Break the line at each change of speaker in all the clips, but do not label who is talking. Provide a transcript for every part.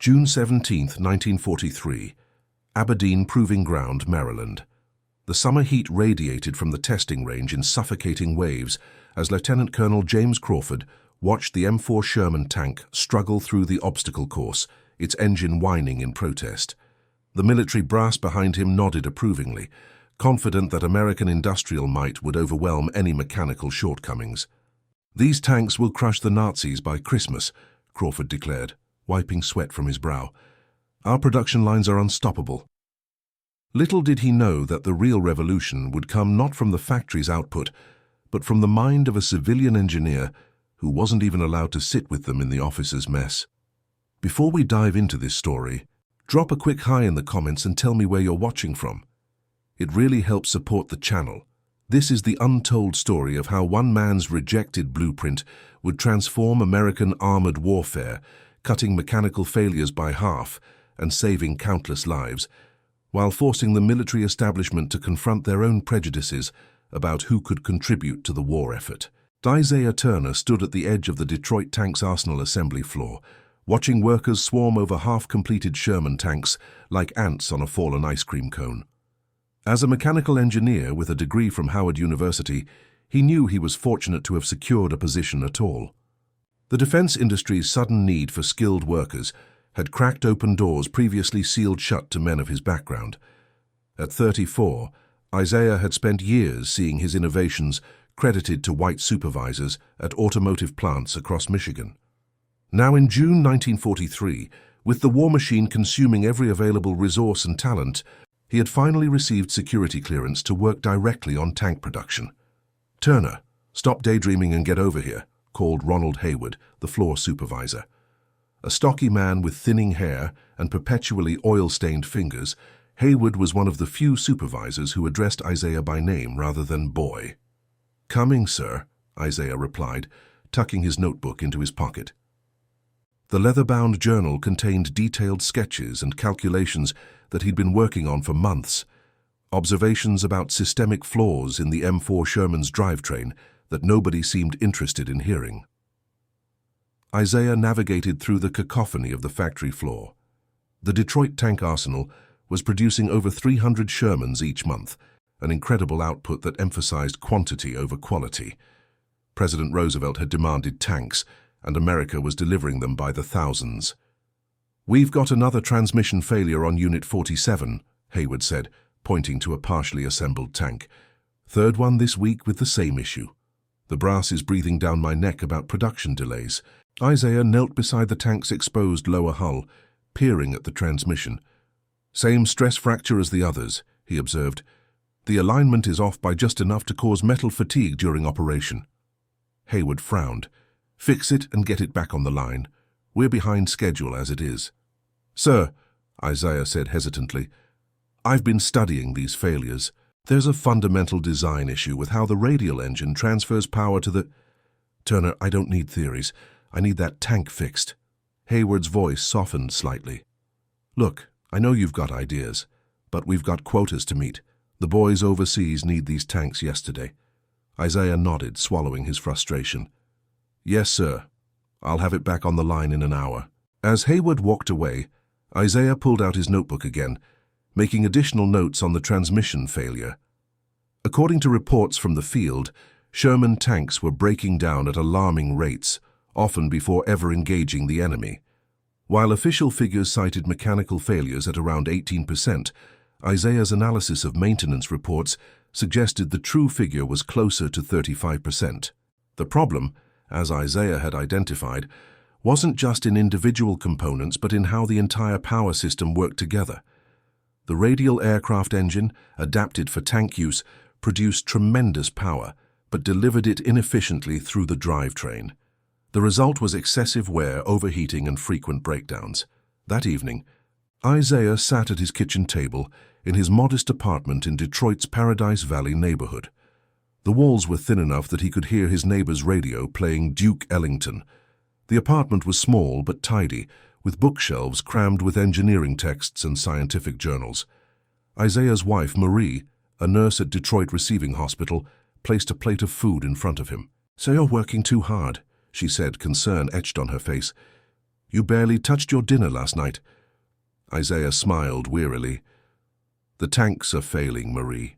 June 17, 1943, Aberdeen Proving Ground, Maryland. The summer heat radiated from the testing range in suffocating waves as Lieutenant Colonel James Crawford watched the M4 Sherman tank struggle through the obstacle course, its engine whining in protest. The military brass behind him nodded approvingly, confident that American industrial might would overwhelm any mechanical shortcomings. "These tanks will crush the Nazis by Christmas," Crawford declared, wiping sweat from his brow. "Our production lines are unstoppable." Little did he know that the real revolution would come not from the factory's output, but from the mind of a civilian engineer who wasn't even allowed to sit with them in the officers' mess. Before we dive into this story, drop a quick hi in the comments and tell me where you're watching from. It really helps support the channel. This is the untold story of how one man's rejected blueprint would transform American armored warfare, cutting mechanical failures by half and saving countless lives, while forcing the military establishment to confront their own prejudices about who could contribute to the war effort. Isaiah Turner stood at the edge of the Detroit Tanks Arsenal assembly floor, watching workers swarm over half-completed Sherman tanks like ants on a fallen ice cream cone. As a mechanical engineer with a degree from Howard University, he knew he was fortunate to have secured a position at all. The defense industry's sudden need for skilled workers had cracked open doors previously sealed shut to men of his background. At 34, Isaiah had spent years seeing his innovations credited to white supervisors at automotive plants across Michigan. Now in June 1943, with the war machine consuming every available resource and talent, he had finally received security clearance to work directly on tank production. "Turner, stop daydreaming and get over here," called Ronald Hayward, the floor supervisor. A stocky man with thinning hair and perpetually oil-stained fingers, Hayward was one of the few supervisors who addressed Isaiah by name rather than boy. "Coming, sir," Isaiah replied, tucking his notebook into his pocket. The leather-bound journal contained detailed sketches and calculations that he'd been working on for months, observations about systemic flaws in the M4 Sherman's drivetrain that nobody seemed interested in hearing. Isaiah navigated through the cacophony of the factory floor. The Detroit Tank Arsenal was producing over 300 Shermans each month, an incredible output that emphasized quantity over quality. President Roosevelt had demanded tanks, and America was delivering them by the thousands. "We've got another transmission failure on Unit 47, Hayward said, pointing to a partially assembled tank. "Third one this week with the same issue. The brass is breathing down my neck about production delays." Isaiah knelt beside the tank's exposed lower hull, peering at the transmission. "Same stress fracture as the others," he observed. "The alignment is off by just enough to cause metal fatigue during operation." Hayward frowned. "Fix it and get it back on the line. We're behind schedule as it is." "Sir," Isaiah said hesitantly, "I've been studying these failures. There's a fundamental design issue with how the radial engine transfers power to the—" "Turner, I don't need theories. I need that tank fixed." Hayward's voice softened slightly. "Look, I know you've got ideas, but we've got quotas to meet. The boys overseas need these tanks yesterday." Isaiah nodded, swallowing his frustration. "Yes, sir. I'll have it back on the line in an hour." As Hayward walked away, Isaiah pulled out his notebook again, making additional notes on the transmission failure. According to reports from the field, Sherman tanks were breaking down at alarming rates, often before ever engaging the enemy. While official figures cited mechanical failures at around 18%, Isaiah's analysis of maintenance reports suggested the true figure was closer to 35%. The problem, as Isaiah had identified, wasn't just in individual components but in how the entire power system worked together. The radial aircraft engine, adapted for tank use, produced tremendous power, but delivered it inefficiently through the drivetrain. The result was excessive wear, overheating, and frequent breakdowns. That evening, Isaiah sat at his kitchen table in his modest apartment in Detroit's Paradise Valley neighborhood. The walls were thin enough that he could hear his neighbor's radio playing Duke Ellington. The apartment was small but tidy, with bookshelves crammed with engineering texts and scientific journals. Isaiah's wife, Marie, a nurse at Detroit Receiving Hospital, placed a plate of food in front of him. "So you're working too hard," she said, concern etched on her face. You barely touched your dinner last night. Isaiah smiled wearily. The tanks are failing, Marie.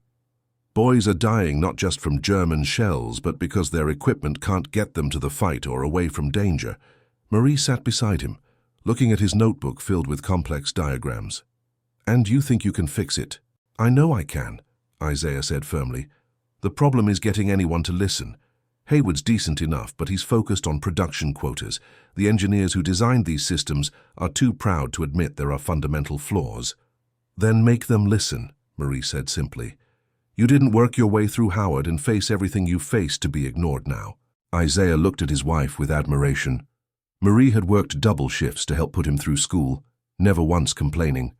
Boys are dying not just from German shells, but because their equipment can't get them to the fight or away from danger. Marie sat beside him, looking at his notebook filled with complex diagrams. And you think you can fix it? I know I can, Isaiah said firmly. The problem is getting anyone to listen. Hayward's decent enough, but he's focused on production quotas. The engineers who designed these systems are too proud to admit there are fundamental flaws. Then make them listen, Marie said simply. You didn't work your way through Howard and face everything you faced to be ignored now. Isaiah looked at his wife with admiration. Marie had worked double shifts to help put him through school, never once complaining.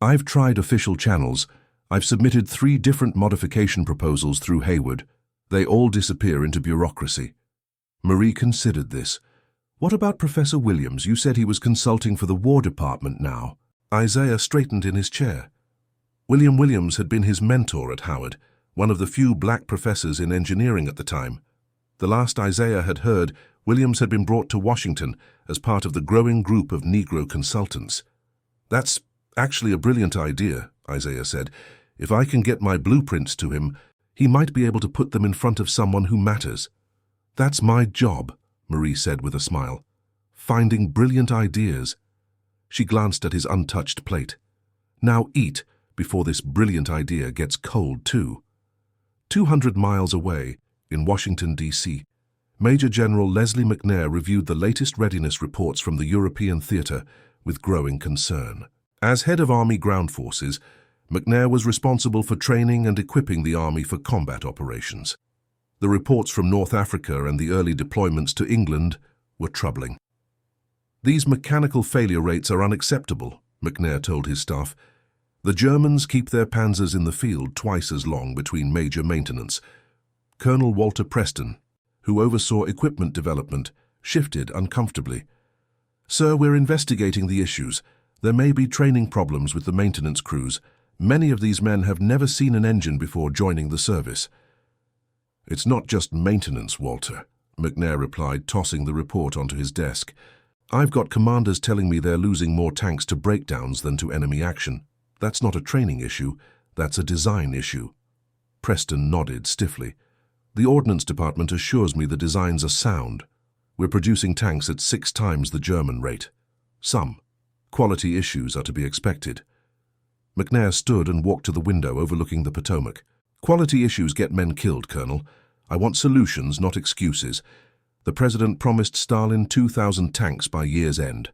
I've tried official channels. I've submitted 3 different modification proposals through Hayward. They all disappear into bureaucracy. Marie considered this. What about Professor Williams? You said he was consulting for the War Department now. Isaiah straightened in his chair. William Williams had been his mentor at Howard, one of the few black professors in engineering at the time. The last Isaiah had heard, Williams had been brought to Washington as part of the growing group of Negro consultants. That's actually a brilliant idea, Isaiah said. If I can get my blueprints to him, he might be able to put them in front of someone who matters. That's my job, Marie said with a smile. Finding brilliant ideas. She glanced at his untouched plate. Now eat, before this brilliant idea gets cold too. 200 miles away, in Washington, D.C., Major General Leslie McNair reviewed the latest readiness reports from the European theater with growing concern. As head of Army Ground Forces, McNair was responsible for training and equipping the Army for combat operations. The reports from North Africa and the early deployments to England were troubling. These mechanical failure rates are unacceptable, McNair told his staff. The Germans keep their panzers in the field twice as long between major maintenance. Colonel Walter Preston, who oversaw equipment development, shifted uncomfortably. Sir, we're investigating the issues. There may be training problems with the maintenance crews. Many of these men have never seen an engine before joining the service. It's not just maintenance, Walter, McNair replied, tossing the report onto his desk. I've got commanders telling me they're losing more tanks to breakdowns than to enemy action. That's not a training issue, that's a design issue. Preston nodded stiffly. The Ordnance Department assures me the designs are sound. We're producing tanks at 6 times the German rate. Some quality issues are to be expected. McNair stood and walked to the window overlooking the Potomac. Quality issues get men killed, Colonel. I want solutions, not excuses. The President promised Stalin 2,000 tanks by year's end.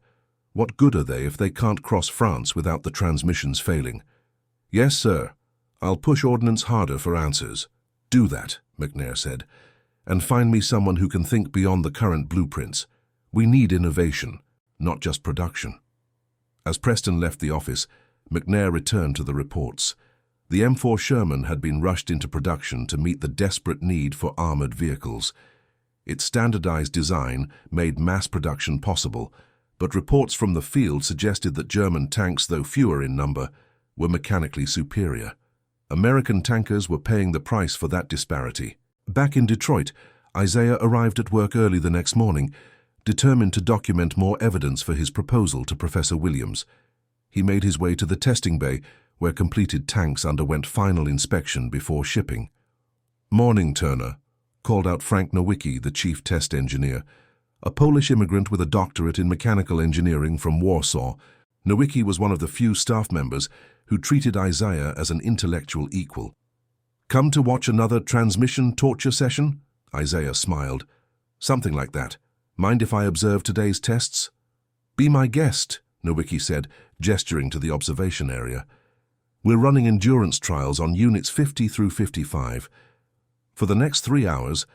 What good are they if they can't cross France without the transmissions failing? Yes, sir. I'll push Ordnance harder for answers. Do that, McNair said, and find me someone who can think beyond the current blueprints. We need innovation, not just production. As Preston left the office, McNair returned to the reports. The M4 Sherman had been rushed into production to meet the desperate need for armored vehicles. Its standardized design made mass production possible, but reports from the field suggested that German tanks, though fewer in number, were mechanically superior. American tankers were paying the price for that disparity. Back in Detroit, Isaiah arrived at work early the next morning, determined to document more evidence for his proposal to Professor Williams. He made his way to the testing bay, where completed tanks underwent final inspection before shipping. "Morning, Turner," called out Frank Nowicki, the chief test engineer. A Polish immigrant with a doctorate in mechanical engineering from Warsaw, Nowicki was one of the few staff members who treated Isaiah as an intellectual equal. "Come to watch another transmission torture session?" Isaiah smiled. "Something like that. Mind if I observe today's tests?" "Be my guest," Nowicki said, gesturing to the observation area. "We're running endurance trials on units 50 through 55. For the next 3 hours,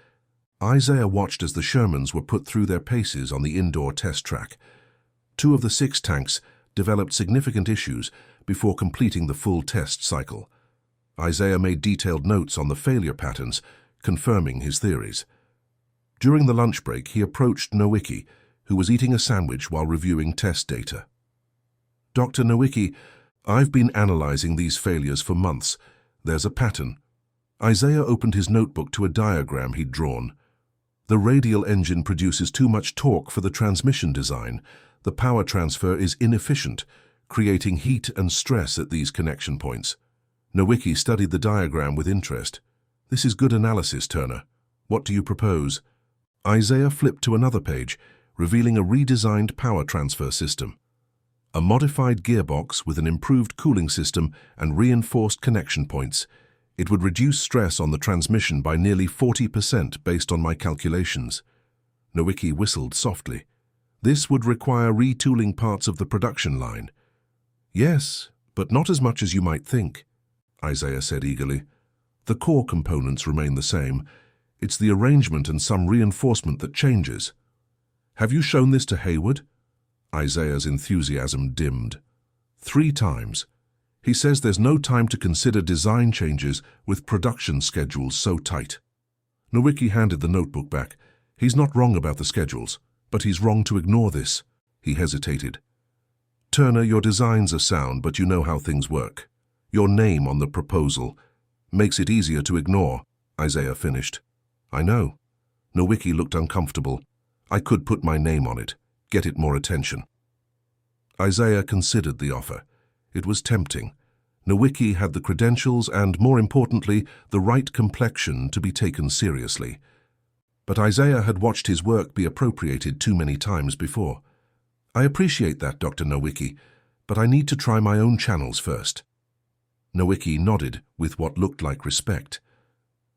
Isaiah watched as the Shermans were put through their paces on the indoor test track. 2 of the 6 tanks developed significant issues before completing the full test cycle. Isaiah made detailed notes on the failure patterns, confirming his theories. During the lunch break, he approached Nowicki, who was eating a sandwich while reviewing test data. "Dr. Nowicki, I've been analyzing these failures for months. There's a pattern." Isaiah opened his notebook to a diagram he'd drawn. "The radial engine produces too much torque for the transmission design. the power transfer is inefficient, creating heat and stress at these connection points. Nowicki studied the diagram with interest. This is good analysis, Turner. What do you propose? Isaiah flipped to another page, revealing a redesigned power transfer system. A modified gearbox with an improved cooling system and reinforced connection points. It would reduce stress on the transmission by nearly 40% based on my calculations. Nowicki whistled softly. This would require retooling parts of the production line. Yes, but not as much as you might think, Isaiah said eagerly. The core components remain the same. It's the arrangement and some reinforcement that changes. Have you shown this to Hayward? Isaiah's enthusiasm dimmed. 3 times. He says there's no time to consider design changes with production schedules so tight. Nowicki handed the notebook back. He's not wrong about the schedules, but he's wrong to ignore this. He hesitated. Turner, your designs are sound, but you know how things work. Your name on the proposal makes it easier to ignore, Isaiah finished. I know. Nowicki looked uncomfortable. I could put my name on it, get it more attention. Isaiah considered the offer. It was tempting. Nowicki had the credentials and, more importantly, the right complexion to be taken seriously. But Isaiah had watched his work be appropriated too many times before. I appreciate that, Dr. Nowicki, but I need to try my own channels first. Nowicki nodded with what looked like respect.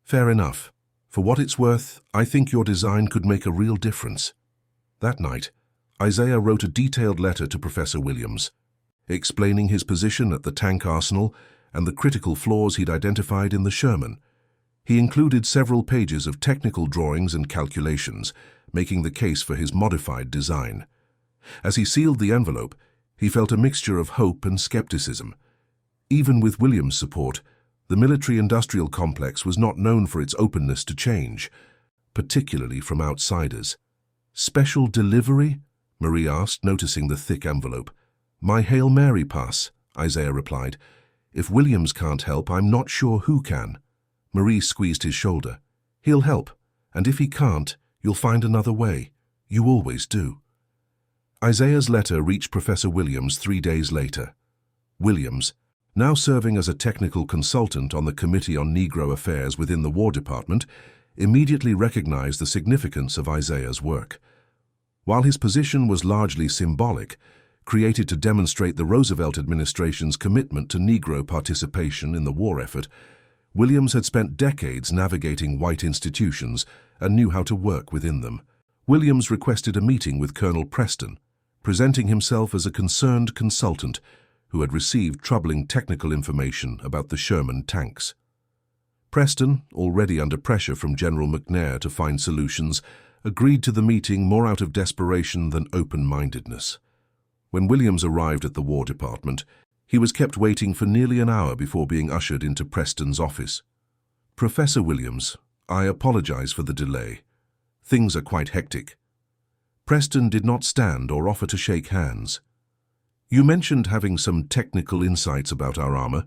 Fair enough. For what it's worth, I think your design could make a real difference. That night, Isaiah wrote a detailed letter to Professor Williams, explaining his position at the tank arsenal and the critical flaws he'd identified in the Sherman. He included several pages of technical drawings and calculations, making the case for his modified design. As he sealed the envelope, he felt a mixture of hope and skepticism. Even with Williams' support, the military-industrial complex was not known for its openness to change, particularly from outsiders. Special delivery? Marie asked, noticing the thick envelope. My Hail Mary pass, Isaiah replied. If Williams can't help, I'm not sure who can. Marie squeezed his shoulder. He'll help, and if he can't, you'll find another way. You always do. Isaiah's letter reached Professor Williams 3 days later. Williams, now serving as a technical consultant on the Committee on Negro Affairs within the War Department, immediately recognized the significance of Isaiah's work. While his position was largely symbolic, created to demonstrate the Roosevelt administration's commitment to Negro participation in the war effort, Williams had spent decades navigating white institutions and knew how to work within them. Williams requested a meeting with Colonel Preston, presenting himself as a concerned consultant who had received troubling technical information about the Sherman tanks. Preston, already under pressure from General McNair to find solutions, agreed to the meeting more out of desperation than open-mindedness. When Williams arrived at the War Department, he was kept waiting for nearly an hour before being ushered into Preston's office. Professor Williams, I apologize for the delay. Things are quite hectic. Preston did not stand or offer to shake hands. You mentioned having some technical insights about our armor.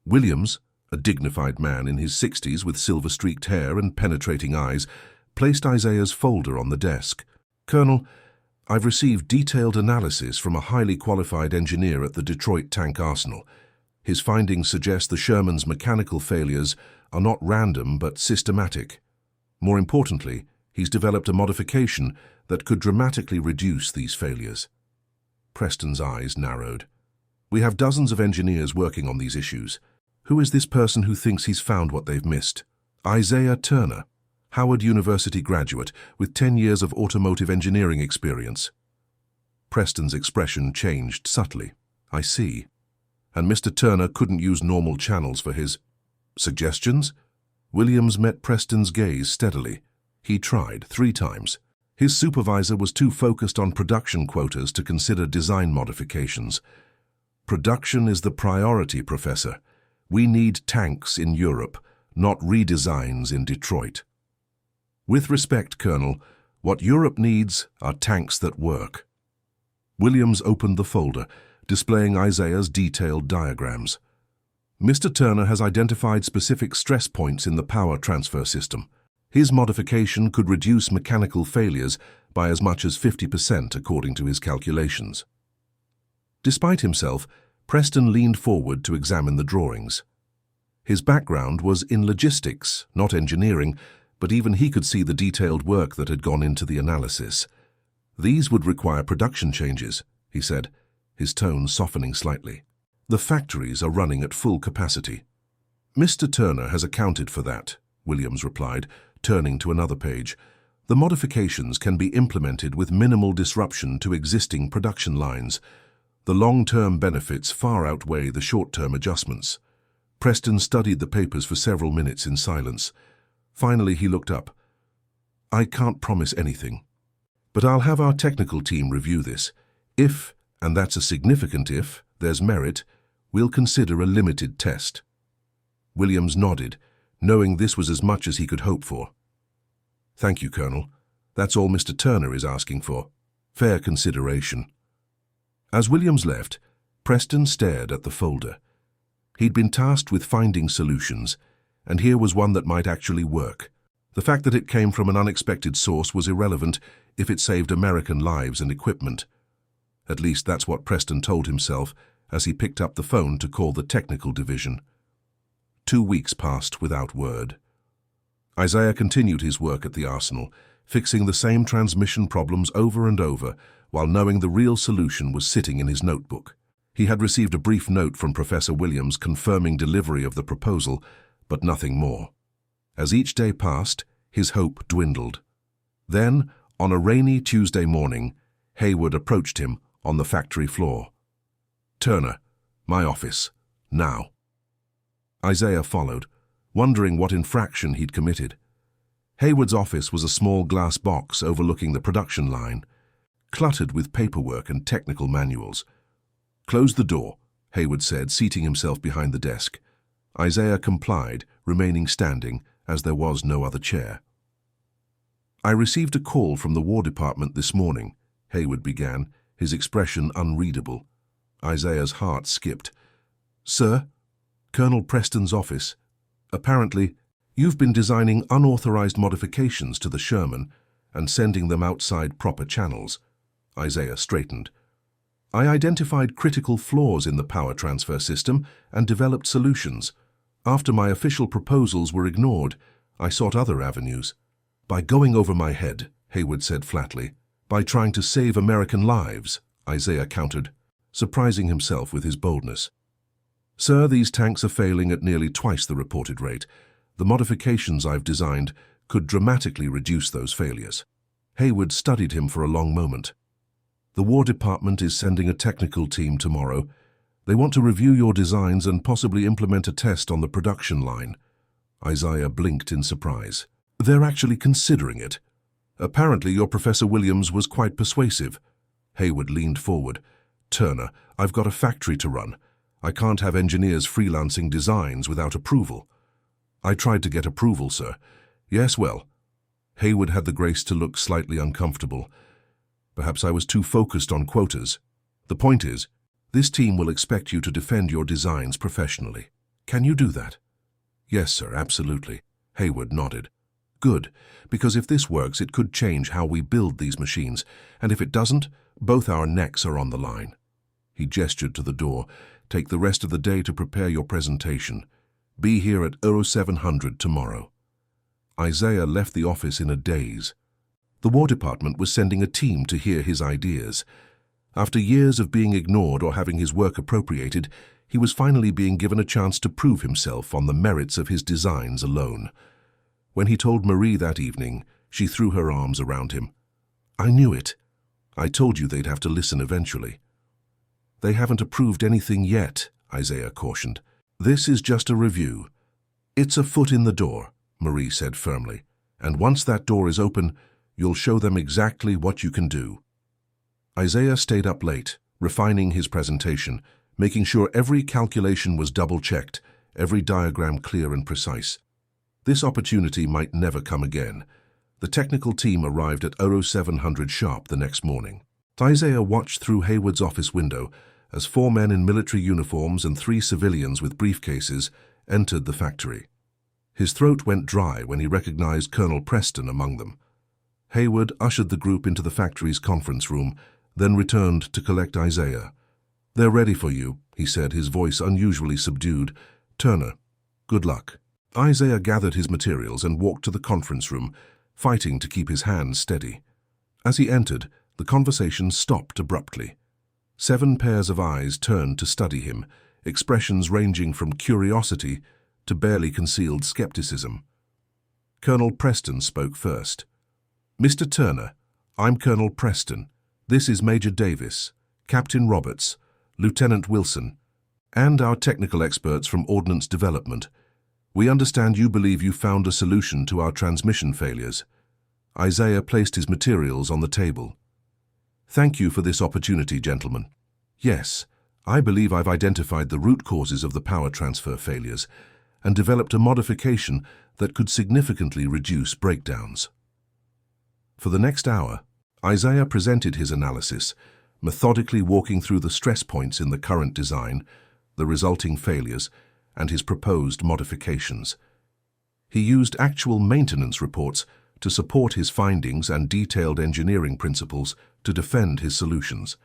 Williams, a dignified man in his 60s with silver-streaked hair and penetrating eyes, placed Isaiah's folder on the desk. Colonel, I've received detailed analysis from a highly qualified engineer at the Detroit Tank Arsenal. His findings suggest the Sherman's mechanical failures are not random but systematic. More importantly, he's developed a modification that could dramatically reduce these failures. Preston's eyes narrowed. We have dozens of engineers working on these issues. Who is this person who thinks he's found what they've missed? Isaiah Turner, Howard University graduate with 10 years of automotive engineering experience. Preston's expression changed subtly. I see. And Mr. Turner couldn't use normal channels for his suggestions? Williams met Preston's gaze steadily. He tried 3 times. His supervisor was too focused on production quotas to consider design modifications. Production is the priority, Professor. We need tanks in Europe, not redesigns in Detroit. With respect, Colonel, what Europe needs are tanks that work. Williams opened the folder, displaying Isaiah's detailed diagrams. Mr. Turner has identified specific stress points in the power transfer system. His modification could reduce mechanical failures by as much as 50% according to his calculations. Despite himself, Preston leaned forward to examine the drawings. His background was in logistics, not engineering, but even he could see the detailed work that had gone into the analysis. "These would require production changes," he said, his tone softening slightly. "The factories are running at full capacity." "Mr. Turner has accounted for that," Williams replied, turning to another page. "The modifications can be implemented with minimal disruption to existing production lines. The long-term benefits far outweigh the short-term adjustments." Preston studied the papers for several minutes in silence. Finally, he looked up. "I can't promise anything, but I'll have our technical team review this. If, and that's a significant if, there's merit, we'll consider a limited test." Williams nodded, knowing this was as much as he could hope for. "Thank you, Colonel. That's all Mr. Turner is asking for. Fair consideration." As Williams left, Preston stared at the folder. He'd been tasked with finding solutions, and here was one that might actually work. The fact that it came from an unexpected source was irrelevant if it saved American lives and equipment. At least that's what Preston told himself as he picked up the phone to call the technical division. 2 weeks passed without word. Isaiah continued his work at the arsenal, fixing the same transmission problems over and over, while knowing the real solution was sitting in his notebook. He had received a brief note from Professor Williams confirming delivery of the proposal, but nothing more. As each day passed, his hope dwindled. Then, on a rainy Tuesday morning, Hayward approached him on the factory floor. "Turner, my office, now." Isaiah followed, wondering what infraction he'd committed. Hayward's office was a small glass box overlooking the production line, cluttered with paperwork and technical manuals. "Close the door," Hayward said, seating himself behind the desk. Isaiah complied, remaining standing, as there was no other chair. "I received a call from the War Department this morning," Hayward began, his expression unreadable. Isaiah's heart skipped. "Sir, Colonel Preston's office. Apparently, you've been designing unauthorized modifications to the Sherman and sending them outside proper channels." Isaiah straightened. "I identified critical flaws in the power transfer system and developed solutions. After my official proposals were ignored, I sought other avenues. By going over my head," Hayward said flatly. "By trying to save American lives," Isaiah countered, surprising himself with his boldness. "Sir, these tanks are failing at nearly twice the reported rate. The modifications I've designed could dramatically reduce those failures." Hayward studied him for a long moment. "The War Department is sending a technical team tomorrow. They want to review your designs and possibly implement a test on the production line." Isaiah blinked in surprise. "They're actually considering it. Apparently your Professor Williams was quite persuasive." Hayward leaned forward. "Turner, I've got a factory to run. I can't have engineers freelancing designs without approval." "I tried to get approval, sir." "Yes, well." Hayward had the grace to look slightly uncomfortable. "Perhaps I was too focused on quotas. The point is, this team will expect you to defend your designs professionally. Can you do that?" "Yes, sir, absolutely." Hayward nodded. "Good, because if this works, it could change how we build these machines, and if it doesn't, both our necks are on the line." He gestured to the door. "Take the rest of the day to prepare your presentation. Be here at 0700 tomorrow." Isaiah left the office in a daze. The War Department was sending a team to hear his ideas. After years of being ignored or having his work appropriated, he was finally being given a chance to prove himself on the merits of his designs alone. When he told Marie that evening, she threw her arms around him. "I knew it. I told you they'd have to listen eventually." "They haven't approved anything yet," Isaiah cautioned. "This is just a review." "It's a foot in the door," Marie said firmly. "And once that door is open, you'll show them exactly what you can do." Isaiah stayed up late, refining his presentation, making sure every calculation was double-checked, every diagram clear and precise. This opportunity might never come again. The technical team arrived at 0700 sharp the next morning. Isaiah watched through Hayward's office window as 4 men in military uniforms and 3 civilians with briefcases entered the factory. His throat went dry when he recognized Colonel Preston among them. Hayward ushered the group into the factory's conference room, then returned to collect Isaiah. "They're ready for you," he said, his voice unusually subdued. "Turner, good luck." Isaiah gathered his materials and walked to the conference room, fighting to keep his hands steady. As he entered, the conversation stopped abruptly. 7 pairs of eyes turned to study him, expressions ranging from curiosity to barely concealed skepticism. Colonel Preston spoke first. "Mr. Turner, I'm Colonel Preston. This is Major Davis, Captain Roberts, Lieutenant Wilson, and our technical experts from Ordnance Development. We understand you believe you found a solution to our transmission failures." Isaiah placed his materials on the table. "Thank you for this opportunity, gentlemen. Yes, I believe I've identified the root causes of the power transfer failures and developed a modification that could significantly reduce breakdowns." For the next hour, Isaiah presented his analysis, methodically walking through the stress points in the current design, the resulting failures, and his proposed modifications. He used actual maintenance reports to support his findings and detailed engineering principles to defend his solutions.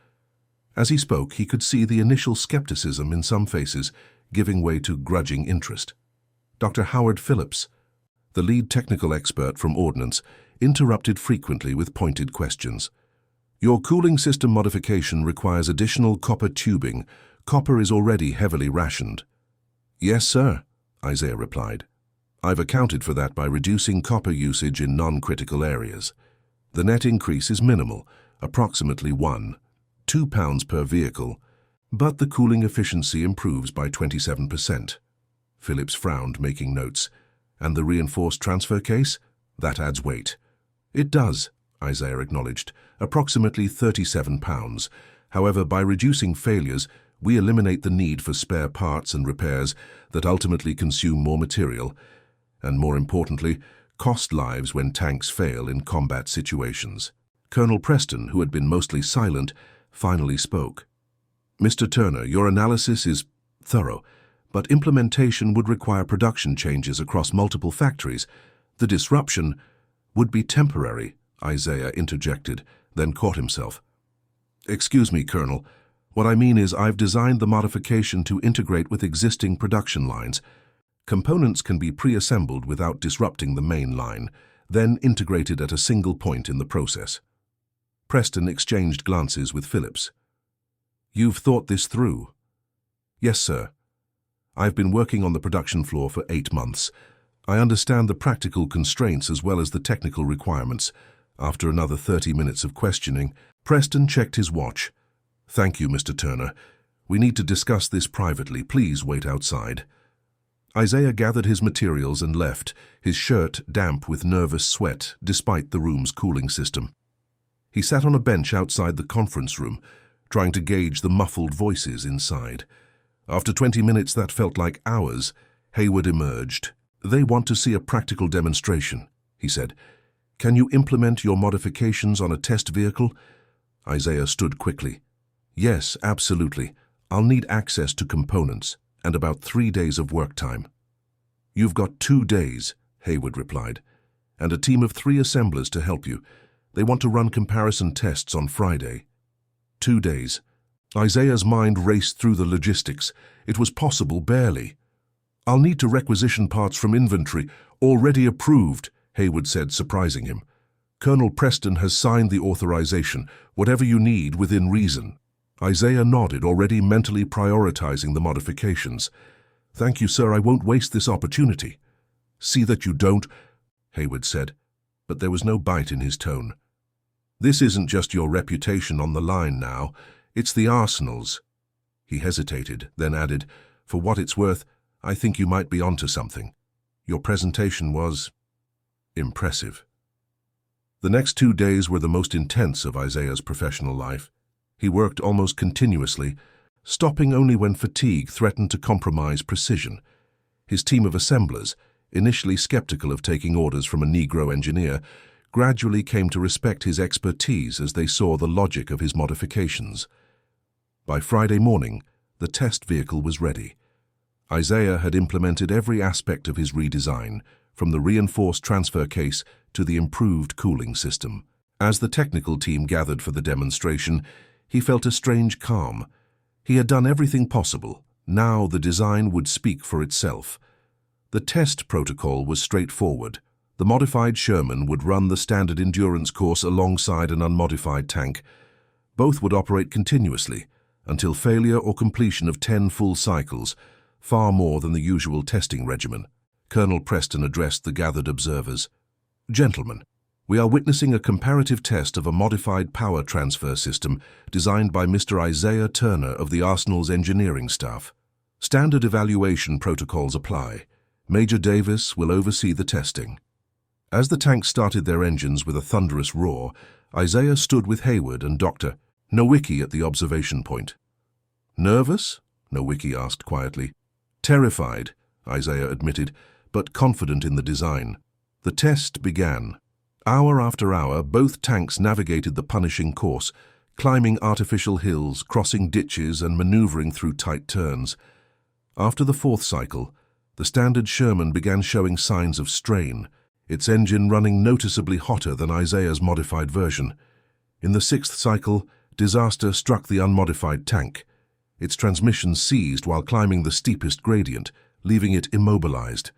As he spoke, he could see the initial skepticism in some faces giving way to grudging interest. Dr. Howard Phillips, the lead technical expert from Ordnance, interrupted frequently with pointed questions. "Your cooling system modification requires additional copper tubing. Copper is already heavily rationed." "Yes, sir," Isaiah replied. "I've accounted for that by reducing copper usage in non-critical areas. The net increase is minimal, approximately 1–2 pounds per vehicle, but the cooling efficiency improves by 27%. Phillips frowned, making notes. "And the reinforced transfer case? That adds weight." "It does," Isaiah acknowledged, "approximately 37 pounds. However, by reducing failures, we eliminate the need for spare parts and repairs that ultimately consume more material, and more importantly, cost lives when tanks fail in combat situations." Colonel Preston, who had been mostly silent, finally spoke. "Mr. Turner, your analysis is thorough, but implementation would require production changes across multiple factories. The disruption would be temporary," Isaiah interjected, then caught himself. "Excuse me, Colonel. What I mean is I've designed the modification to integrate with existing production lines. Components can be pre-assembled without disrupting the main line, then integrated at a single point in the process." Preston exchanged glances with Phillips. "You've thought this through?" "Yes, sir. I've been working on the production floor for 8 months. I understand the practical constraints as well as the technical requirements." After another 30 minutes of questioning, Preston checked his watch. "Thank you, Mr. Turner. We need to discuss this privately. Please wait outside." Isaiah gathered his materials and left, his shirt damp with nervous sweat despite the room's cooling system. He sat on a bench outside the conference room, trying to gauge the muffled voices inside. After 20 minutes that felt like hours, Hayward emerged. "They want to see a practical demonstration," he said. "Can you implement your modifications on a test vehicle?" Isaiah stood quickly. "Yes, absolutely. I'll need access to components and about 3 days of work time." "You've got 2 days," Hayward replied, "and a team of 3 assemblers to help you. They want to run comparison tests on Friday." 2 days. Isaiah's mind raced through the logistics. It was possible, barely. "I'll need to requisition parts from inventory, already approved," Hayward said, surprising him. "Colonel Preston has signed the authorization, whatever you need within reason." Isaiah nodded, already mentally prioritizing the modifications. "Thank you, sir. I won't waste this opportunity." "See that you don't," Hayward said, but there was no bite in his tone. "This isn't just your reputation on the line now. It's the Arsenal's." He hesitated, then added, "For what it's worth, I think you might be onto something. Your presentation was impressive." The next 2 days were the most intense of Isaiah's professional life. He worked almost continuously, stopping only when fatigue threatened to compromise precision. His team of assemblers, initially skeptical of taking orders from a Negro engineer, gradually came to respect his expertise as they saw the logic of his modifications. By Friday morning, the test vehicle was ready. Isaiah had implemented every aspect of his redesign, from the reinforced transfer case to the improved cooling system. As the technical team gathered for the demonstration, he felt a strange calm. He had done everything possible. Now the design would speak for itself. The test protocol was straightforward. The modified Sherman would run the standard endurance course alongside an unmodified tank. Both would operate continuously until failure or completion of 10 full cycles, far more than the usual testing regimen. Colonel Preston addressed the gathered observers. "Gentlemen, we are witnessing a comparative test of a modified power transfer system designed by Mr. Isaiah Turner of the Arsenal's engineering staff. Standard evaluation protocols apply. Major Davis will oversee the testing." As the tanks started their engines with a thunderous roar, Isaiah stood with Hayward and Dr. Nowicki at the observation point. "Nervous?" Nowicki asked quietly. "Terrified," Isaiah admitted, but confident in the design. The test began. Hour after hour, both tanks navigated the punishing course, climbing artificial hills, crossing ditches, and maneuvering through tight turns. After the 4th cycle, the standard Sherman began showing signs of strain, its engine running noticeably hotter than Isaiah's modified version. In the 6th cycle, disaster struck the unmodified tank. Its transmission seized while climbing the steepest gradient, leaving it immobilized.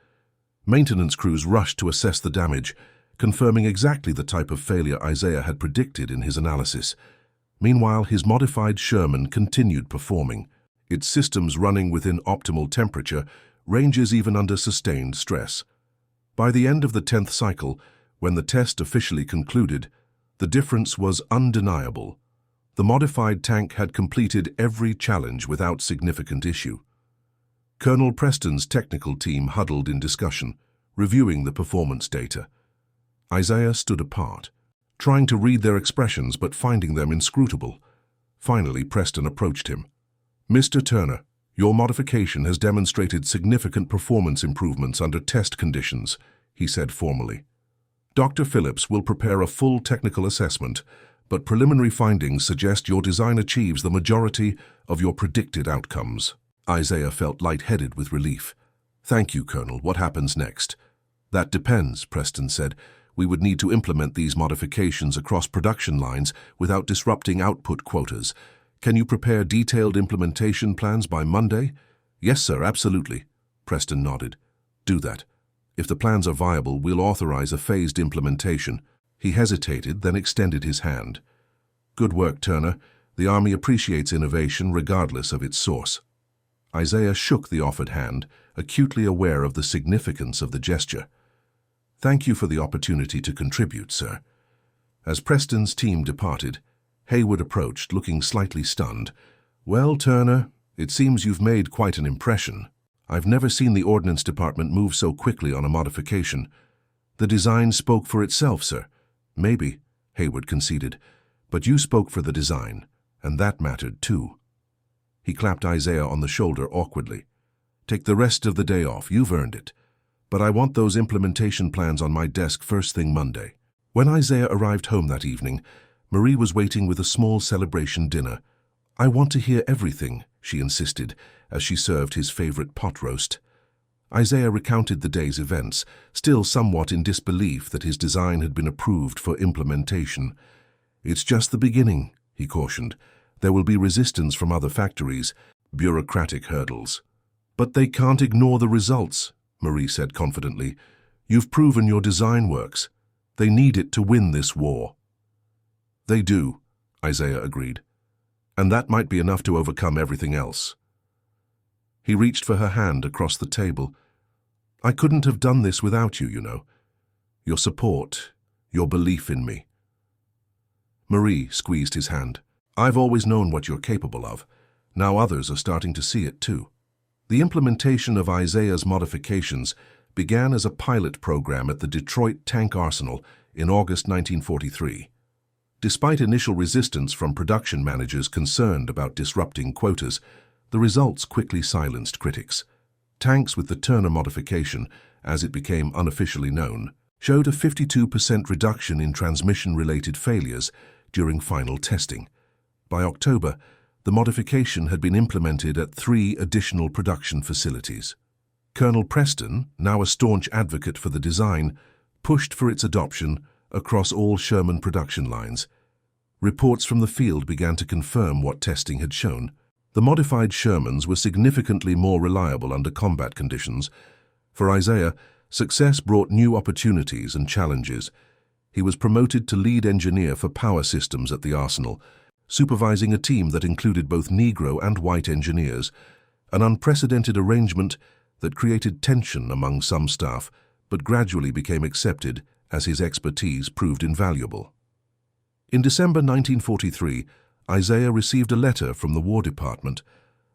Maintenance crews rushed to assess the damage, confirming exactly the type of failure Isaiah had predicted in his analysis. Meanwhile, his modified Sherman continued performing, its systems running within optimal temperature, ranges even under sustained stress. By the end of the 10th cycle, when the test officially concluded, the difference was undeniable. The modified tank had completed every challenge without significant issue. Colonel Preston's technical team huddled in discussion, reviewing the performance data. Isaiah stood apart, trying to read their expressions but finding them inscrutable. Finally, Preston approached him. "Mr. Turner, your modification has demonstrated significant performance improvements under test conditions," he said formally. "Dr. Phillips will prepare a full technical assessment, but preliminary findings suggest your design achieves the majority of your predicted outcomes." Isaiah felt lightheaded with relief. "Thank you, Colonel. What happens next?" "That depends," Preston said. "We would need to implement these modifications across production lines without disrupting output quotas. Can you prepare detailed implementation plans by Monday?" "Yes, sir, absolutely." Preston nodded. "Do that. If the plans are viable, we'll authorize a phased implementation." He hesitated, then extended his hand. "Good work, Turner. The Army appreciates innovation regardless of its source." Isaiah shook the offered hand, acutely aware of the significance of the gesture. "Thank you for the opportunity to contribute, sir." As Preston's team departed, Hayward approached, looking slightly stunned. "Well, Turner, it seems you've made quite an impression. I've never seen the Ordnance Department move so quickly on a modification." "The design spoke for itself, sir." "Maybe," Hayward conceded, "but you spoke for the design, and that mattered too." He clapped Isaiah on the shoulder awkwardly. "Take the rest of the day off, you've earned it. But I want those implementation plans on my desk first thing Monday." When Isaiah arrived home that evening, Marie was waiting with a small celebration dinner. "I want to hear everything," she insisted, as she served his favorite pot roast. Isaiah recounted the day's events, still somewhat in disbelief that his design had been approved for implementation. "It's just the beginning," he cautioned. "There will be resistance from other factories, bureaucratic hurdles." "But they can't ignore the results," Marie said confidently. "You've proven your design works. They need it to win this war." "They do," Isaiah agreed. "And that might be enough to overcome everything else." He reached for her hand across the table. "I couldn't have done this without you, you know. Your support, your belief in me." Marie squeezed his hand. "I've always known what you're capable of. Now others are starting to see it too." The implementation of Isaiah's modifications began as a pilot program at the Detroit Tank Arsenal in August 1943. Despite initial resistance from production managers concerned about disrupting quotas, the results quickly silenced critics. Tanks with the Turner modification, as it became unofficially known, showed a 52% reduction in transmission-related failures during final testing. By October, The modification had been implemented at 3 additional production facilities. Colonel Preston, now a staunch advocate for the design, pushed for its adoption across all Sherman production lines. Reports from the field began to confirm what testing had shown. The modified Shermans were significantly more reliable under combat conditions. For Isaiah, success brought new opportunities and challenges. He was promoted to lead engineer for power systems at the arsenal, supervising a team that included both Negro and white engineers, an unprecedented arrangement that created tension among some staff, but gradually became accepted as his expertise proved invaluable. In December 1943, Isaiah received a letter from the War Department,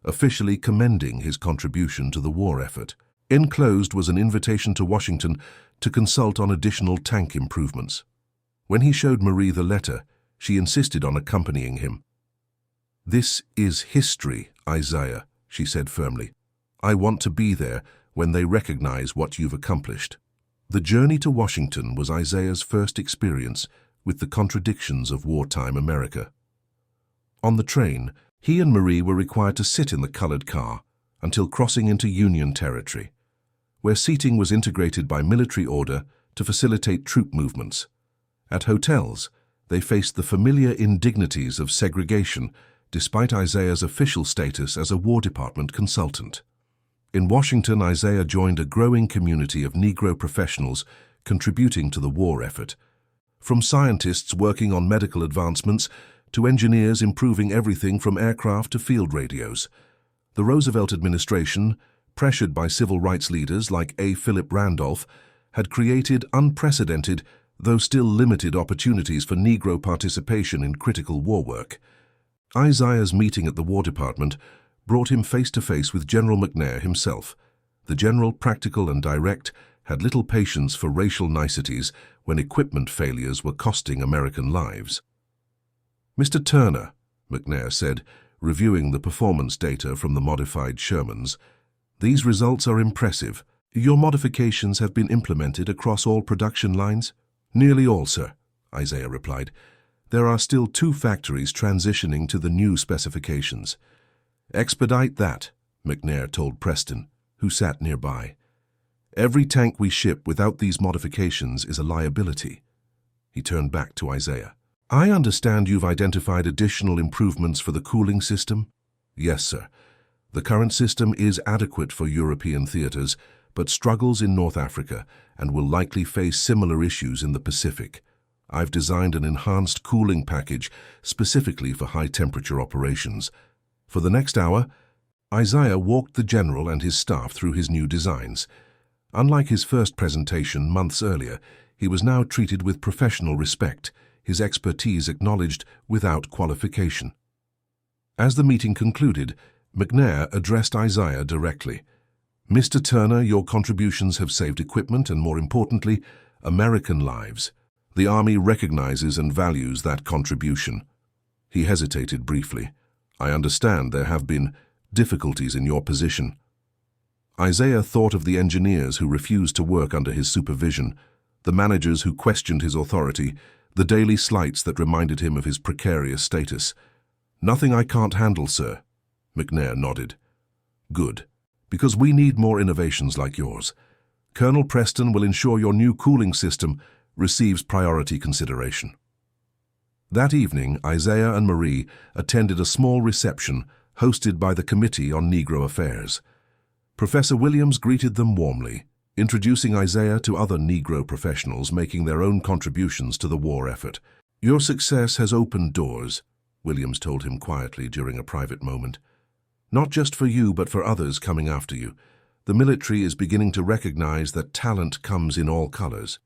officially commending his contribution to the war effort. Enclosed was an invitation to Washington to consult on additional tank improvements. When he showed Marie the letter, she insisted on accompanying him. "This is history, Isaiah," she said firmly. "I want to be there when they recognize what you've accomplished." The journey to Washington was Isaiah's first experience with the contradictions of wartime America. On the train, he and Marie were required to sit in the colored car until crossing into Union territory, where seating was integrated by military order to facilitate troop movements. At hotels, they faced the familiar indignities of segregation despite Isaiah's official status as a War Department consultant. In Washington, Isaiah joined a growing community of Negro professionals contributing to the war effort, from scientists working on medical advancements to engineers improving everything from aircraft to field radios. The Roosevelt administration, pressured by civil rights leaders like A. Philip Randolph, had created unprecedented, though still limited opportunities for Negro participation in critical war work. Isaiah's meeting at the War Department brought him face-to-face with General McNair himself. The general, practical and direct, had little patience for racial niceties when equipment failures were costing American lives. "Mr. Turner," McNair said, reviewing the performance data from the modified Shermans, "these results are impressive. Your modifications have been implemented across all production lines?" "Nearly all, sir," Isaiah replied. "There are still 2 factories transitioning to the new specifications." "Expedite that," McNair told Preston, who sat nearby. "Every tank we ship without these modifications is a liability." He turned back to Isaiah. "I understand you've identified additional improvements for the cooling system?" "Yes, sir. The current system is adequate for European theaters, but struggles in North Africa and will likely face similar issues in the Pacific. I've designed an enhanced cooling package specifically for high-temperature operations." For the next hour, Isaiah walked the general and his staff through his new designs. Unlike his first presentation months earlier, he was now treated with professional respect, his expertise acknowledged without qualification. As the meeting concluded, McNair addressed Isaiah directly. "Mr. Turner, your contributions have saved equipment and, more importantly, American lives. The Army recognizes and values that contribution." He hesitated briefly. "I understand there have been difficulties in your position." Isaiah thought of the engineers who refused to work under his supervision, the managers who questioned his authority, the daily slights that reminded him of his precarious status. "Nothing I can't handle, sir," McNair nodded. "Good, because we need more innovations like yours. Colonel Preston will ensure your new cooling system receives priority consideration." That evening, Isaiah and Marie attended a small reception hosted by the Committee on Negro Affairs. Professor Williams greeted them warmly, introducing Isaiah to other Negro professionals making their own contributions to the war effort. "Your success has opened doors," Williams told him quietly during a private moment. "Not just for you, but for others coming after you. The military is beginning to recognize that talent comes in all colors."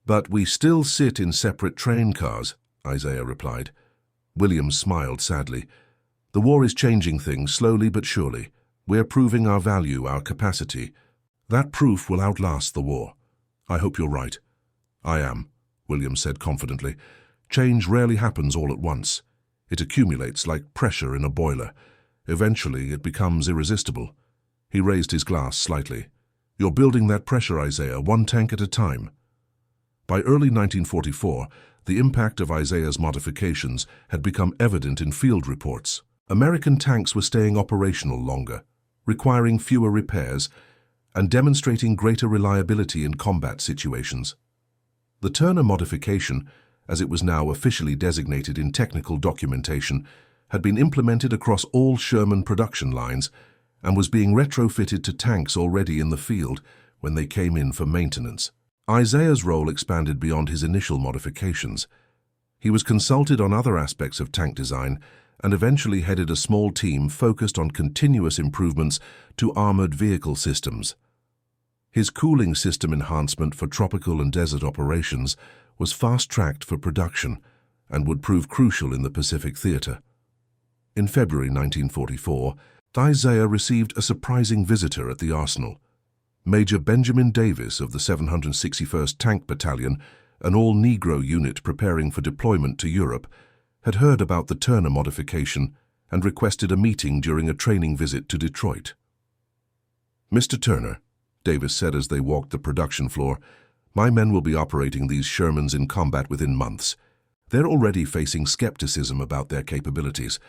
"But we still sit in separate train cars," Isaiah replied. Williams smiled sadly. "The war is changing things slowly but surely. We're proving our value, our capacity. That proof will outlast the war. I hope you're right." "I am," Williams said confidently. "Change rarely happens all at once. It accumulates like pressure in a boiler. Eventually, it becomes irresistible." He raised his glass slightly. "You're building that pressure, Isaiah, 1 tank at a time." By early 1944, The impact of Isaiah's modifications had become evident in field reports. American tanks were staying operational longer, requiring fewer repairs, and demonstrating greater reliability in combat situations. The Turner modification, as it was now officially designated in technical documentation, had been implemented across all Sherman production lines and was being retrofitted to tanks already in the field when they came in for maintenance. Isaiah's role expanded beyond his initial modifications. He was consulted on other aspects of tank design and eventually headed a small team focused on continuous improvements to armored vehicle systems. His cooling system enhancement for tropical and desert operations was fast-tracked for production and would prove crucial in the Pacific Theater. In February 1944, Isaiah received a surprising visitor at the arsenal. Major Benjamin Davis of the 761st Tank Battalion, an all-Negro unit preparing for deployment to Europe, had heard about the Turner modification and requested a meeting during a training visit to Detroit. "Mr. Turner," Davis said as they walked the production floor, "my men will be operating these Shermans in combat within months. They're already facing skepticism about their capabilities.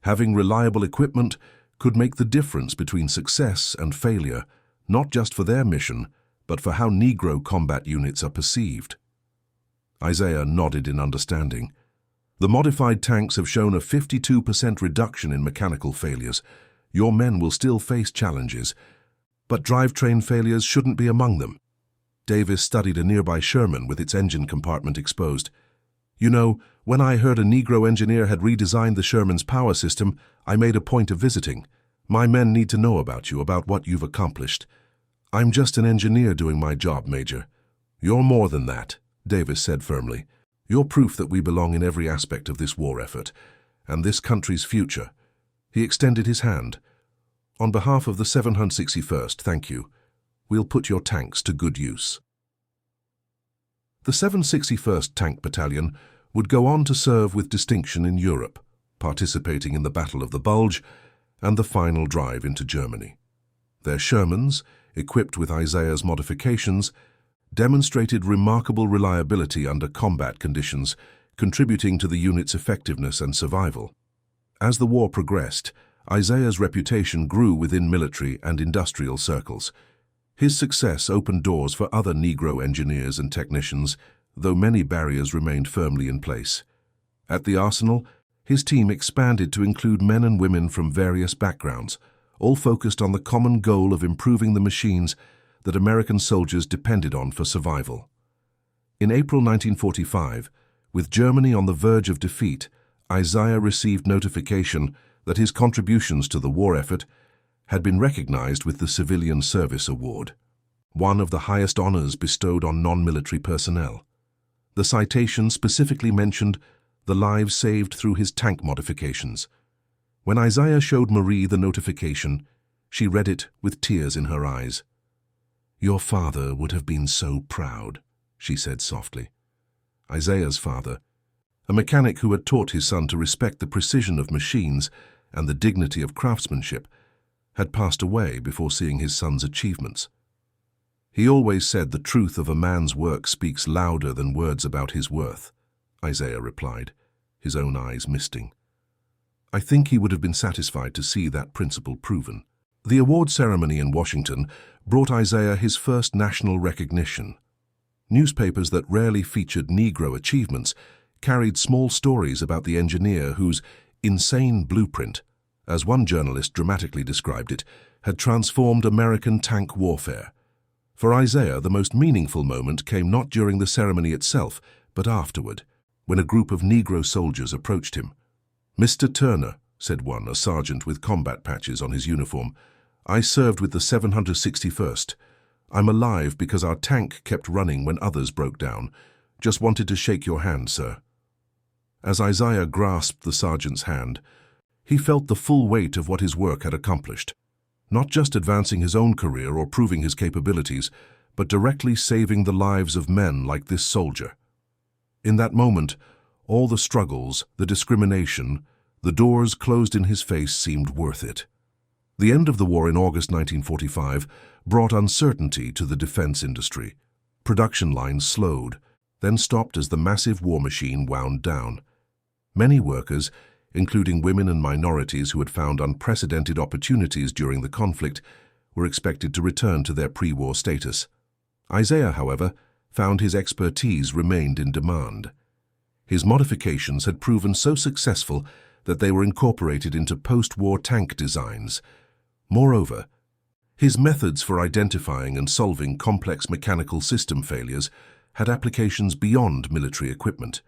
Having reliable equipment could make the difference between success and failure, not just for their mission, but for how Negro combat units are perceived." Isaiah nodded in understanding. "The modified tanks have shown a 52% reduction in mechanical failures. Your men will still face challenges, but drivetrain failures shouldn't be among them." Davis studied a nearby Sherman with its engine compartment exposed. "You know, when I heard a Negro engineer had redesigned the Sherman's power system, I made a point of visiting. My men need to know about you, about what you've accomplished." "I'm just an engineer doing my job, Major." "You're more than that," Davis said firmly. "You're proof that we belong in every aspect of this war effort, and this country's future." He extended his hand. "On behalf of the 761st, thank you. We'll put your tanks to good use." The 761st Tank Battalion would go on to serve with distinction in Europe, participating in the Battle of the Bulge and the final drive into Germany. Their Shermans, equipped with Isaiah's modifications, demonstrated remarkable reliability under combat conditions, contributing to the unit's effectiveness and survival. As the war progressed, Isaiah's reputation grew within military and industrial circles. His success opened doors for other Negro engineers and technicians, though many barriers remained firmly in place. At the arsenal, his team expanded to include men and women from various backgrounds, all focused on the common goal of improving the machines that American soldiers depended on for survival. In April 1945, with Germany on the verge of defeat, Isaiah received notification that his contributions to the war effort had been recognized with the Civilian Service Award, one of the highest honors bestowed on non-military personnel. The citation specifically mentioned the lives saved through his tank modifications. When Isaiah showed Marie the notification, she read it with tears in her eyes. "Your father would have been so proud," she said softly. Isaiah's father, a mechanic who had taught his son to respect the precision of machines and the dignity of craftsmanship, had passed away before seeing his son's achievements. "He always said the truth of a man's work speaks louder than words about his worth," Isaiah replied, his own eyes misting. "I think he would have been satisfied to see that principle proven." The award ceremony in Washington brought Isaiah his first national recognition. Newspapers that rarely featured Negro achievements carried small stories about the engineer whose insane blueprint, as one journalist dramatically described it, had transformed American tank warfare. For Isaiah, the most meaningful moment came not during the ceremony itself, but afterward, when a group of Negro soldiers approached him. "Mr. Turner," said one, a sergeant with combat patches on his uniform, "I served with the 761st. I'm alive because our tank kept running when others broke down. Just wanted to shake your hand, sir." As Isaiah grasped the sergeant's hand, he felt the full weight of what his work had accomplished, not just advancing his own career or proving his capabilities, but directly saving the lives of men like this soldier. In that moment, all the struggles, the discrimination, the doors closed in his face seemed worth it. The end of the war in August 1945 brought uncertainty to the defense industry. Production lines slowed, then stopped as the massive war machine wound down. Many workers, including women and minorities who had found unprecedented opportunities during the conflict, were expected to return to their pre-war status. Isaiah, however, found his expertise remained in demand. His modifications had proven so successful that they were incorporated into post-war tank designs. Moreover, his methods for identifying and solving complex mechanical system failures had applications beyond military equipment.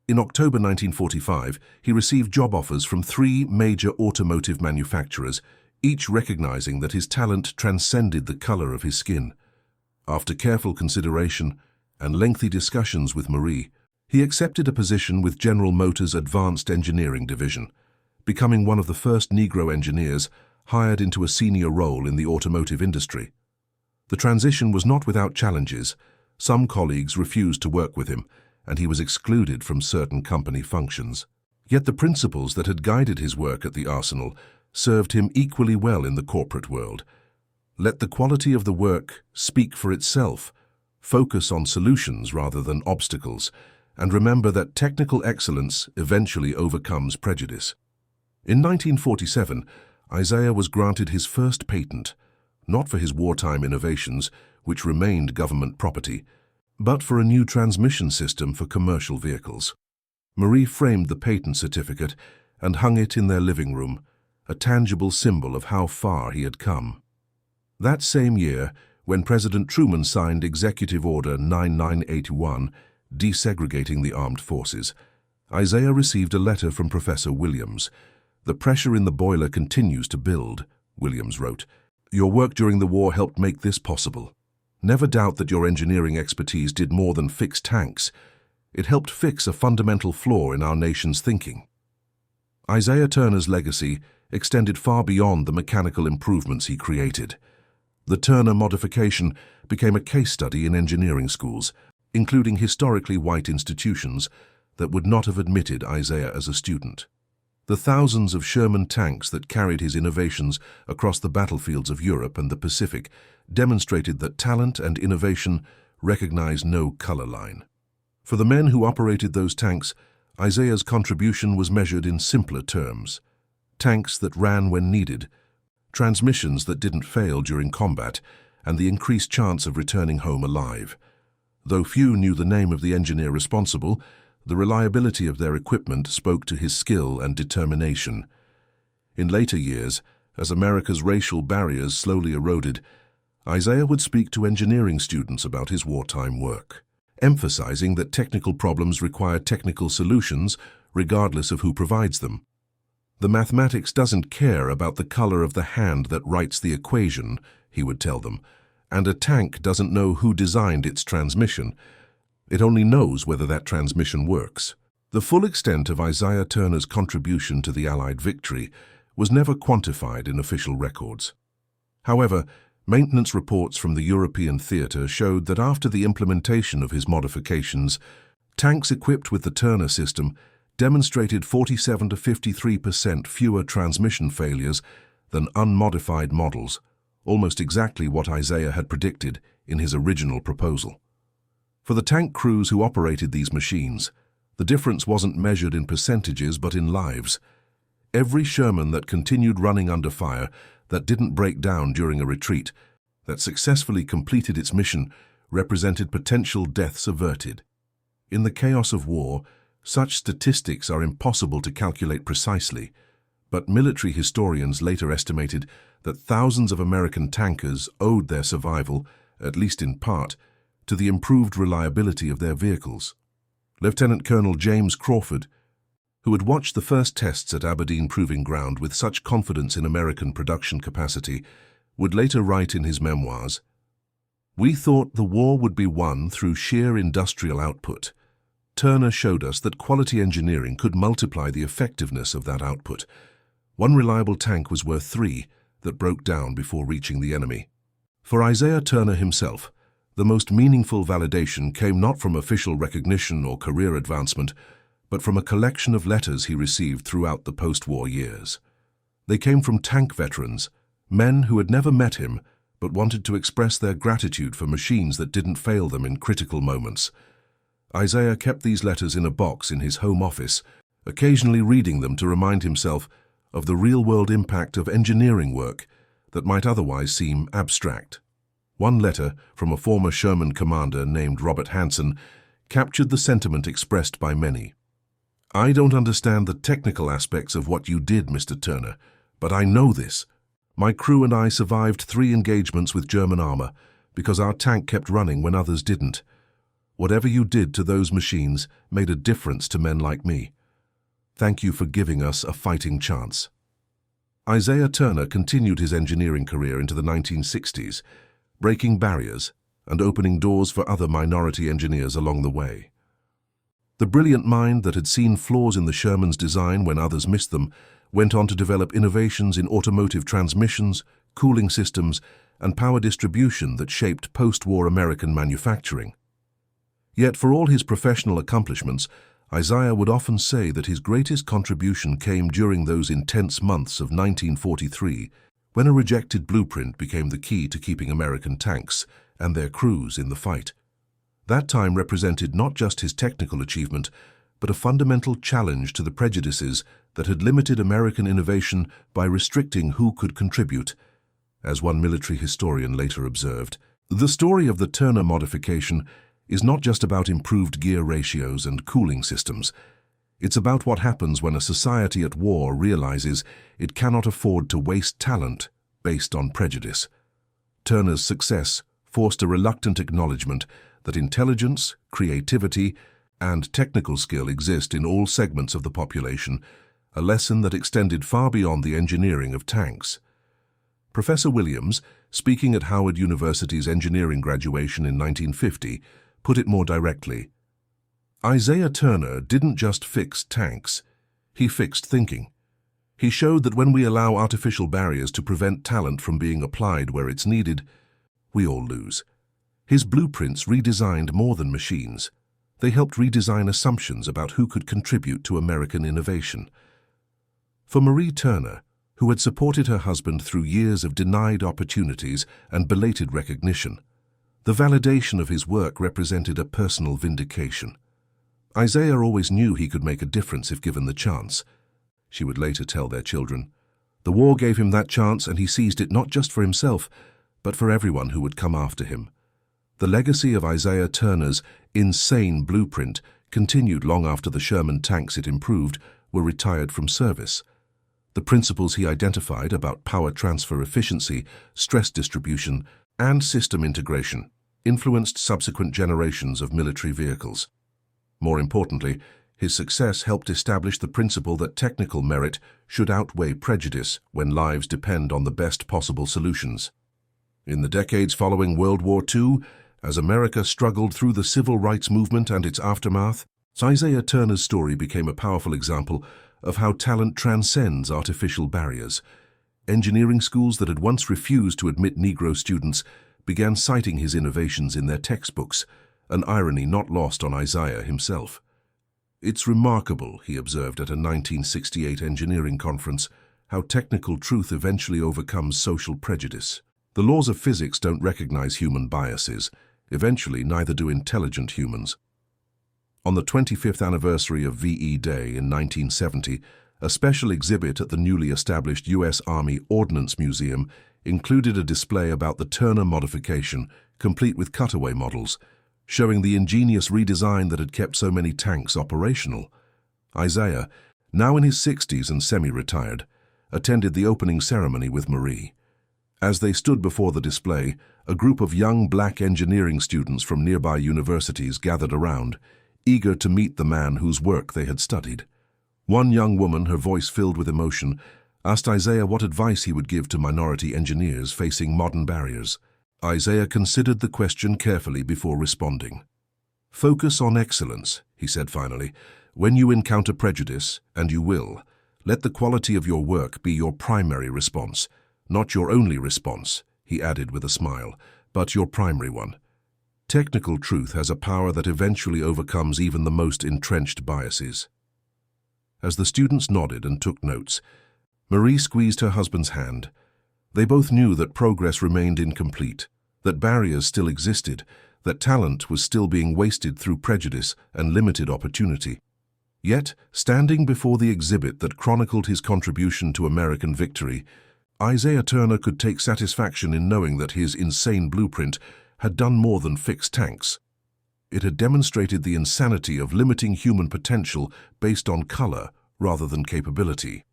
In October 1945, he received job offers from 3 major automotive manufacturers, each recognizing that his talent transcended the color of his skin. After careful consideration and lengthy discussions with Marie, he accepted a position with General Motors' Advanced Engineering Division, becoming one of the first Negro engineers hired into a senior role in the automotive industry. The transition was not without challenges. Some colleagues refused to work with him, and he was excluded from certain company functions. Yet the principles that had guided his work at the Arsenal served him equally well in the corporate world. Let the quality of the work speak for itself. Focus on solutions rather than obstacles, and remember that technical excellence eventually overcomes prejudice. In 1947, Isaiah was granted his first patent, not for his wartime innovations, which remained government property, but for a new transmission system for commercial vehicles. Marie framed the patent certificate and hung it in their living room, a tangible symbol of how far he had come. That same year, when President Truman signed Executive Order 9981, desegregating the armed forces, Isaiah received a letter from Professor Williams. "The pressure in the boiler continues to build," Williams wrote. "Your work during the war helped make this possible. Never doubt that your engineering expertise did more than fix tanks. It helped fix a fundamental flaw in our nation's thinking." Isaiah Turner's legacy extended far beyond the mechanical improvements he created. The Turner modification became a case study in engineering schools, including historically white institutions that would not have admitted Isaiah as a student. The thousands of Sherman tanks that carried his innovations across the battlefields of Europe and the Pacific demonstrated that talent and innovation recognize no color line. For the men who operated those tanks, Isaiah's contribution was measured in simpler terms: tanks that ran when needed, transmissions that didn't fail during combat, and the increased chance of returning home alive. Though few knew the name of the engineer responsible, the reliability of their equipment spoke to his skill and determination. In later years, as America's racial barriers slowly eroded, Isaiah would speak to engineering students about his wartime work, emphasizing that technical problems require technical solutions regardless of who provides them. "The mathematics doesn't care about the color of the hand that writes the equation," he would tell them, "and a tank doesn't know who designed its transmission. It only knows whether that transmission works." The full extent of Isaiah Turner's contribution to the Allied victory was never quantified in official records. However, maintenance reports from the European theater showed that after the implementation of his modifications, tanks equipped with the Turner system demonstrated 47 to 53% fewer transmission failures than unmodified models, almost exactly what Isaiah had predicted in his original proposal. For the tank crews who operated these machines, the difference wasn't measured in percentages but in lives. Every Sherman that continued running under fire, that didn't break down during a retreat, that successfully completed its mission, represented potential deaths averted. In the chaos of war, such statistics are impossible to calculate precisely, but military historians later estimated that thousands of American tankers owed their survival, at least in part, to the improved reliability of their vehicles. Lieutenant Colonel James Crawford, who had watched the first tests at Aberdeen Proving Ground with such confidence in American production capacity, would later write in his memoirs, "We thought the war would be won through sheer industrial output. Turner showed us that quality engineering could multiply the effectiveness of that output. One reliable tank was worth 3 that broke down before reaching the enemy." For Isaiah Turner himself, the most meaningful validation came not from official recognition or career advancement, but from a collection of letters he received throughout the post-war years. They came from tank veterans, men who had never met him but wanted to express their gratitude for machines that didn't fail them in critical moments. Isaiah kept these letters in a box in his home office, occasionally reading them to remind himself of the real-world impact of engineering work that might otherwise seem abstract. One letter from a former Sherman commander named Robert Hansen captured the sentiment expressed by many. "I don't understand the technical aspects of what you did, Mr. Turner, but I know this. My crew and I survived 3 engagements with German armor because our tank kept running when others didn't. Whatever you did to those machines made a difference to men like me. Thank you for giving us a fighting chance." Isaiah Turner continued his engineering career into the 1960s, breaking barriers and opening doors for other minority engineers along the way. The brilliant mind that had seen flaws in the Sherman's design when others missed them went on to develop innovations in automotive transmissions, cooling systems, and power distribution that shaped post-war American manufacturing. Yet for all his professional accomplishments, Isaiah would often say that his greatest contribution came during those intense months of 1943, when a rejected blueprint became the key to keeping American tanks and their crews in the fight. That time represented not just his technical achievement, but a fundamental challenge to the prejudices that had limited American innovation by restricting who could contribute. As one military historian later observed, the story of the Turner modification is not just about improved gear ratios and cooling systems. It's about what happens when a society at war realizes it cannot afford to waste talent based on prejudice. Turner's success forced a reluctant acknowledgement that intelligence, creativity, and technical skill exist in all segments of the population, a lesson that extended far beyond the engineering of tanks. Professor Williams, speaking at Howard University's engineering graduation in 1950, put it more directly. Isaiah Turner didn't just fix tanks, he fixed thinking. He showed that when we allow artificial barriers to prevent talent from being applied where it's needed, we all lose. His blueprints redesigned more than machines. They helped redesign assumptions about who could contribute to American innovation. For Marie Turner, who had supported her husband through years of denied opportunities and belated recognition, the validation of his work represented a personal vindication. Isaiah always knew he could make a difference if given the chance. She would later tell their children. The war gave him that chance, and he seized it not just for himself, but for everyone who would come after him. The legacy of Isaiah Turner's insane blueprint continued long after the Sherman tanks it improved were retired from service. The principles he identified about power transfer efficiency, stress distribution, and system integration influenced subsequent generations of military vehicles. More importantly, his success helped establish the principle that technical merit should outweigh prejudice when lives depend on the best possible solutions. In the decades following World War II, as America struggled through the civil rights movement and its aftermath, Isaiah Turner's story became a powerful example of how talent transcends artificial barriers. Engineering schools that had once refused to admit Negro students began citing his innovations in their textbooks, an irony not lost on Isaiah himself. "It's remarkable," he observed at a 1968 engineering conference, "how technical truth eventually overcomes social prejudice. The laws of physics don't recognize human biases. Eventually, neither do intelligent humans." On the 25th anniversary of VE Day in 1970, a special exhibit at the newly established U.S. Army Ordnance Museum included a display about the Turner modification, complete with cutaway models, showing the ingenious redesign that had kept so many tanks operational. Isaiah, now in his 60s and semi-retired, attended the opening ceremony with Marie. As they stood before the display, a group of young black engineering students from nearby universities gathered around, eager to meet the man whose work they had studied. One young woman, her voice filled with emotion, asked Isaiah what advice he would give to minority engineers facing modern barriers. Isaiah considered the question carefully before responding. "Focus on excellence," he said finally. "When you encounter prejudice, and you will, let the quality of your work be your primary response. Not your only response," he added with a smile, "but your primary one. Technical truth has a power that eventually overcomes even the most entrenched biases." As the students nodded and took notes, Marie squeezed her husband's hand. They both knew that progress remained incomplete, that barriers still existed, that talent was still being wasted through prejudice and limited opportunity. Yet, standing before the exhibit that chronicled his contribution to American victory, Isaiah Turner could take satisfaction in knowing that his insane blueprint had done more than fix tanks. It had demonstrated the insanity of limiting human potential based on color rather than capability.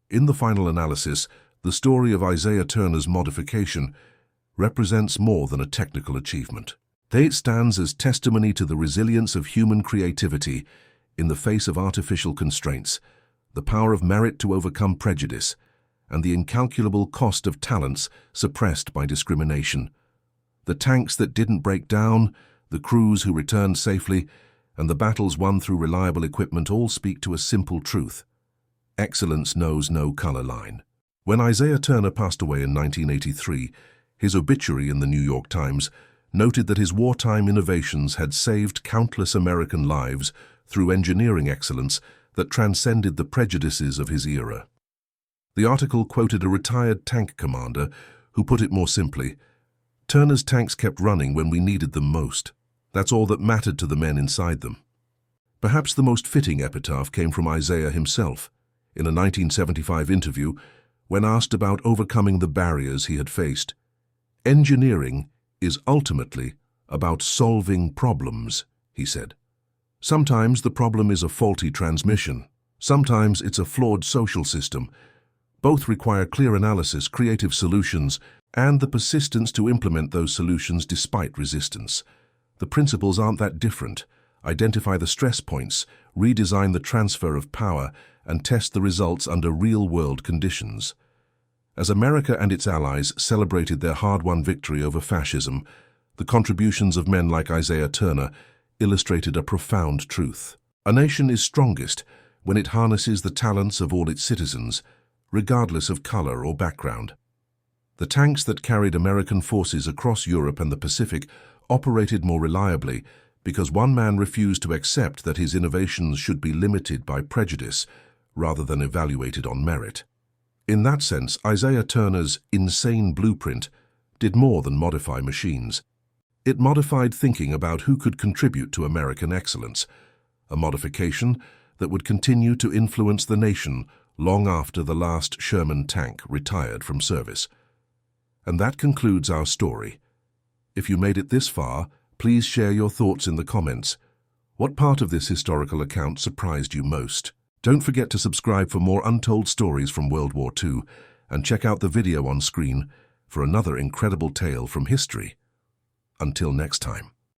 In the final analysis, the story of Isaiah Turner's modification represents more than a technical achievement. It stands as testimony to the resilience of human creativity in the face of artificial constraints, the power of merit to overcome prejudice, and the incalculable cost of talents suppressed by discrimination. The tanks that didn't break down, the crews who returned safely, and the battles won through reliable equipment all speak to a simple truth. Excellence knows no color line. When Isaiah Turner passed away in 1983, his obituary in the New York Times noted that his wartime innovations had saved countless American lives through engineering excellence that transcended the prejudices of his era. The article quoted a retired tank commander who put it more simply, "Turner's tanks kept running when we needed them most. That's all that mattered to the men inside them." Perhaps the most fitting epitaph came from Isaiah himself. In a 1975 interview, when asked about overcoming the barriers he had faced, "Engineering is ultimately about solving problems," he said. "Sometimes the problem is a faulty transmission. Sometimes it's a flawed social system. Both require clear analysis, creative solutions, and the persistence to implement those solutions despite resistance. The principles aren't that different. Identify the stress points, redesign the transfer of power, and test the results under real-world conditions." As America and its allies celebrated their hard-won victory over fascism, the contributions of men like Isaiah Turner illustrated a profound truth. A nation is strongest when it harnesses the talents of all its citizens, regardless of color or background. The tanks that carried American forces across Europe and the Pacific operated more reliably because one man refused to accept that his innovations should be limited by prejudice rather than evaluated on merit. In that sense, Isaiah Turner's insane blueprint did more than modify machines. It modified thinking about who could contribute to American excellence, a modification that would continue to influence the nation long after the last Sherman tank retired from service. And that concludes our story. If you made it this far, please share your thoughts in the comments. What part of this historical account surprised you most? Don't forget to subscribe for more untold stories from World War II and check out the video on screen for another incredible tale from history. Until next time.